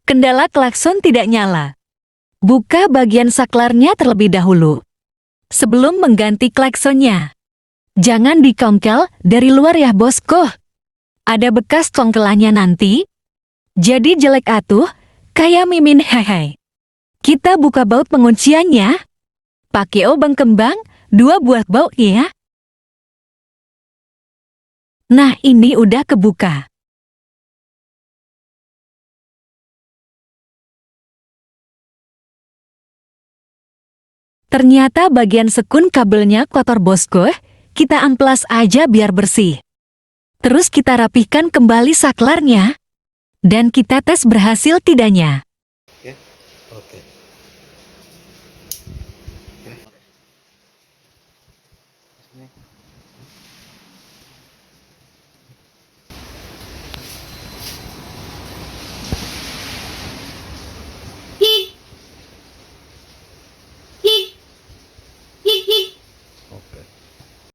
Kendala klakson tidak nyala. Buka bagian saklarnya terlebih dahulu. Sebelum mengganti klaksonnya. Jangan dikongkel dari luar ya bosku. Ada bekas kongkelannya nanti. Jadi jelek atuh, kayak mimin hehe. Kita buka baut pengunciannya. Pakai obeng kembang, 2 buah baut ya. Nah ini udah kebuka. Ternyata bagian sekun kabelnya kotor bosku, kita amplas aja biar bersih. Terus kita rapihkan kembali saklarnya. Dan kita tes berhasil tidaknya.